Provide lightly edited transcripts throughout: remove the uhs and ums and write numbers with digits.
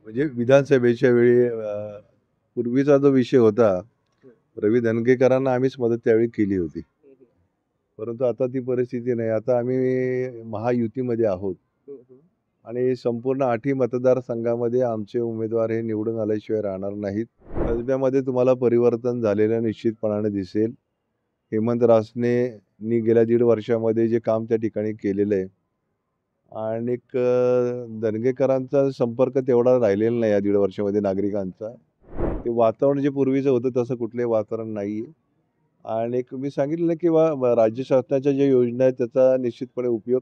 म्हणजे विधानसभेच्या वेळी पूर्वीचा जो विषय होता, रवी धनगेकरांना आम्हीच मदत त्यावेळी केली होती. परंतु आता ती परिस्थिती नाही. आता आम्ही महायुतीमध्ये आहोत आणि संपूर्ण 8ही मतदारसंघामध्ये आमचे उमेदवार हे निवडून आल्याशिवाय राहणार नाहीत. कसब्यामध्ये तुम्हाला परिवर्तन झालेलं निश्चितपणाने दिसेल. हेमंत रासनेंनी गेल्या 1.5 वर्षामध्ये जे काम त्या ठिकाणी केलेलं आहे आणि धनगेकरांचा संपर्क तेवढा राहिलेला नाही या 1.5 वर्षामध्ये नागरिकांचा. ते वातावरण जे पूर्वीचं होतं तसं कुठलंही वातावरण नाहीये. आणि मी सांगितलं ना, की राज्य शासनाच्या ज्या योजना आहेत त्याचा निश्चितपणे उपयोग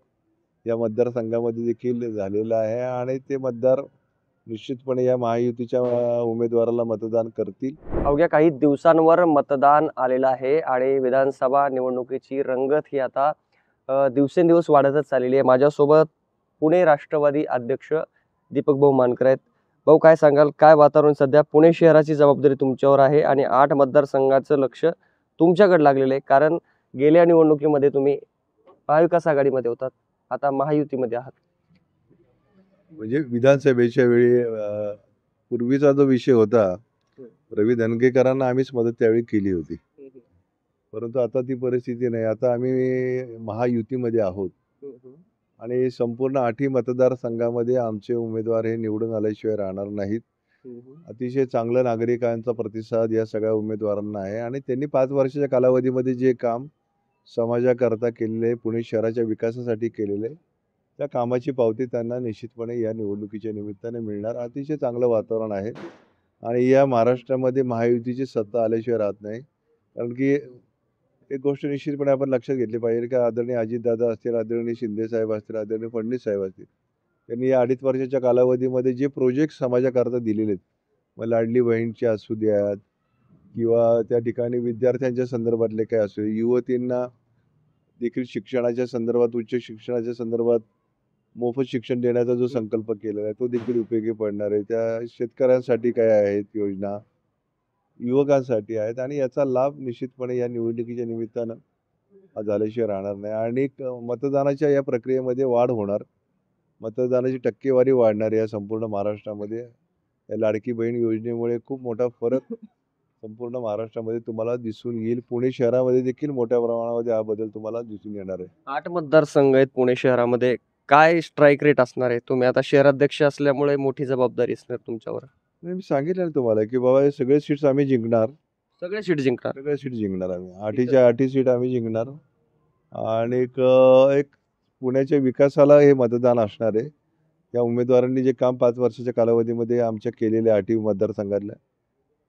या मतदारसंघामध्ये देखील झालेला आहे आणि ते मतदार निश्चितपणे या महायुतीच्या उमेदवाराला मतदान करतील. अवघ्या काही दिवसांवर मतदान आलेलं आहे आणि विधानसभा निवडणुकीची रंगत ही आता दिवसेंदिवस वाढतच चाललेली आहे. माझ्यासोबत पुणे राष्ट्रवादी अध्यक्ष दीपक भाऊ मानकर आहेत. भाऊ, काय सांगाल, काय वातावरण सध्या? पुणे शहराची जबाबदारी तुमच्यावर आहे आणि 8 मतदारसंघाचं लक्ष तुमच्याकडे लागलेलं आहे, कारण गेल्या निवडणुकीमध्ये तुम्ही महाविकास आघाडीमध्ये होतात, आता महायुतीमध्ये आहात. म्हणजे विधानसभेच्या वेळी पूर्वीचा जो विषय होता, रवी धनगेकरांना आम्हीच मदत त्यावेळी केली होती. परंतु आता ती परिस्थिती नाही. आता आम्ही महायुतीमध्ये आहोत आणि संपूर्ण 8ही मतदारसंघामध्ये आमचे उमेदवार हे निवडून आल्याशिवाय राहणार नाहीत. अतिशय चांगला नागरिकांचा प्रतिसाद या सगळ्या उमेदवारांना आहे आणि त्यांनी 5 वर्षाच्या कालावधीमध्ये जे काम समाजाकरता केलेले आहे, पुणे शहराच्या विकासासाठी केलेले आहे, त्या कामाची पावती त्यांना निश्चितपणे या निवडणुकीच्या निमित्ताने मिळणार. अतिशय चांगलं वातावरण आहे आणि या महाराष्ट्रामध्ये महायुतीची सत्ता आल्याशिवाय राहत नाही. कारण की एक गोष्ट निश्चितपणे आपण लक्षात घेतली पाहिजे की आदरणीय अजितदादा असतील, आदरणीय शिंदेसाहेब असतील, आदरणीय फडणवीस साहेब असतील, त्यांनी या 2.5 वर्षाच्या कालावधीमध्ये जे प्रोजेक्ट समाजाकरता दिलेले आहेत, मग लाडली बहीणचे असू द्यात किंवा त्या ठिकाणी विद्यार्थ्यांच्या संदर्भातले काय असू दे, युवतींना देखील शिक्षणाच्या संदर्भात, उच्च शिक्षणाच्या संदर्भात मोफत शिक्षण देण्याचा जो संकल्प केलेला आहे तो देखील उपयोगी पडणार आहे. त्या शेतकऱ्यांसाठी काय आहेत योजना, युवकांसाठी आहेत आणि याचा लाभ निश्चितपणे या निवडणुकीच्या निमित्तानं झाल्याशिवाय राहणार नाही. आणि मतदानाच्या या प्रक्रियेमध्ये वाढ होणार, मतदानाची टक्केवारी वाढणार या संपूर्ण महाराष्ट्रामध्ये. या लाडकी बहीण योजनेमुळे खूप मोठा फरक संपूर्ण महाराष्ट्रामध्ये तुम्हाला दिसून येईल. पुणे शहरामध्ये देखील मोठ्या प्रमाणामध्ये हा बदल तुम्हाला दिसून येणार आहे. 8 मतदारसंघ आहेत पुणे शहरामध्ये. काय स्ट्राईक रेट असणार आहे? तुम्ही आता शहराध्यक्ष असल्यामुळे मोठी जबाबदारी असणार तुमच्यावर. नाही, मी सांगितलं ना तुम्हाला की बाबा हे सगळे सीट्स आम्ही जिंकणार. सगळे सीट जिंकणार. सगळे सीट जिंकणार आम्ही. 8च्या 8 सीट आम्ही जिंकणार आणि एक पुण्याच्या विकासाला हे मतदान असणार आहे. या उमेदवारांनी जे काम 5 वर्षाच्या कालावधीमध्ये आमच्या केलेल्या 8ही मतदारसंघातल्या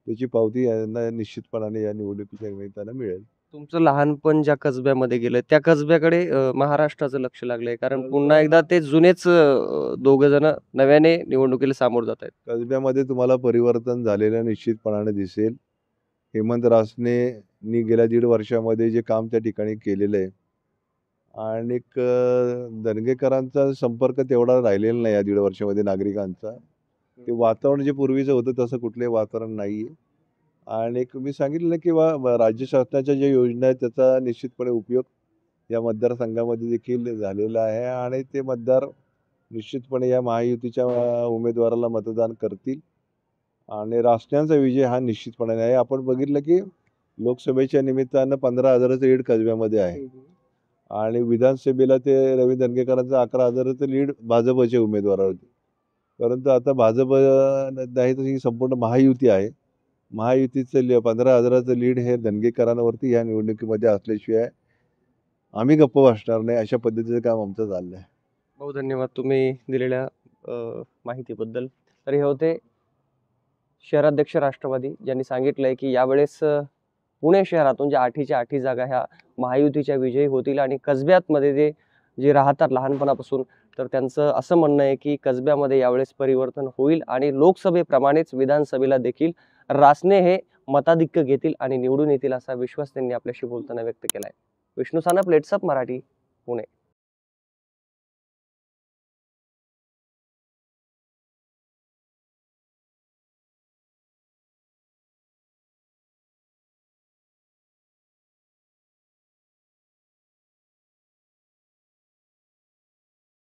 त्याची पावती यांना निश्चितपणाने या निवडणुकीच्या निमित्तानं मिळेल. तुमचं लहानपण ज्या कसब्यामध्ये गेलं त्या कसब्याकडे महाराष्ट्राचं लक्ष लागलंय, कारण पुन्हा एकदा ते जुनेच दोघं जण नव्याने निवडणुकीला सामोरं जात आहेत. कसब्यामध्ये तुम्हाला परिवर्तन झालेलं निश्चितपणाने दिसेल. हेमंत रासनेंनी गेल्या 1.5 वर्षामध्ये जे काम त्या ठिकाणी केलेलं आहे आणि धनगेकरांचा संपर्क तेवढा राहिलेला नाही या 1.5 वर्षामध्ये नागरिकांचा. ते वातावरण जे पूर्वीचं होतं तसं कुठलंही वातावरण नाहीये. आणि मी सांगितलं ना, की राज्य शासनाच्या ज्या योजना आहेत त्याचा निश्चितपणे उपयोग या मतदारसंघामध्ये देखील झालेला आहे आणि ते मतदार निश्चितपणे या महायुतीच्या उमेदवाराला मतदान करतील आणि रासन्यांचा विजय हा निश्चितपणे आहे. आपण बघितलं की लोकसभेच्या निमित्तानं 15,000चं लीड कसब्यामध्ये आहे आणि विधानसभेला ते रवी धनगेकरांचं 11,000चं लीड भाजपचे उमेदवार होते. परंतु आता भाजप नाही तर ही संपूर्ण महायुती आहे. महायुतीचं 15,000चं लीड हे धनगेकरांवरती या निवडणुकीमध्ये असल्याशिवाय आम्ही गप्प बसणार नाही, अशा पद्धतीचं काम आमचं चाललं आहे. बहुत धन्यवाद तुम्ही दिलेल्या माहितीबद्दल. तर हे होते शहराध्यक्ष राष्ट्रवादी, ज्यांनी सांगितलंय की यावेळेस पुणे शहरातून ज्या 8च्या 8 जागा ह्या महायुतीच्या विजयी होतील आणि कसब्यामध्ये जे राहतात लहानपणापासून, तर त्यांचं असं म्हणणं आहे की कसब्यामध्ये यावेळेस परिवर्तन होईल आणि लोकसभेप्रमाणेच विधानसभेला देखील रासने हे मताधिक्य घेतील आणि निवडून येतील, असा विश्वास त्यांनी आपल्याशी बोलताना व्यक्त केलाय. विष्णू सानप, लेट्सअप मराठी, पुणे.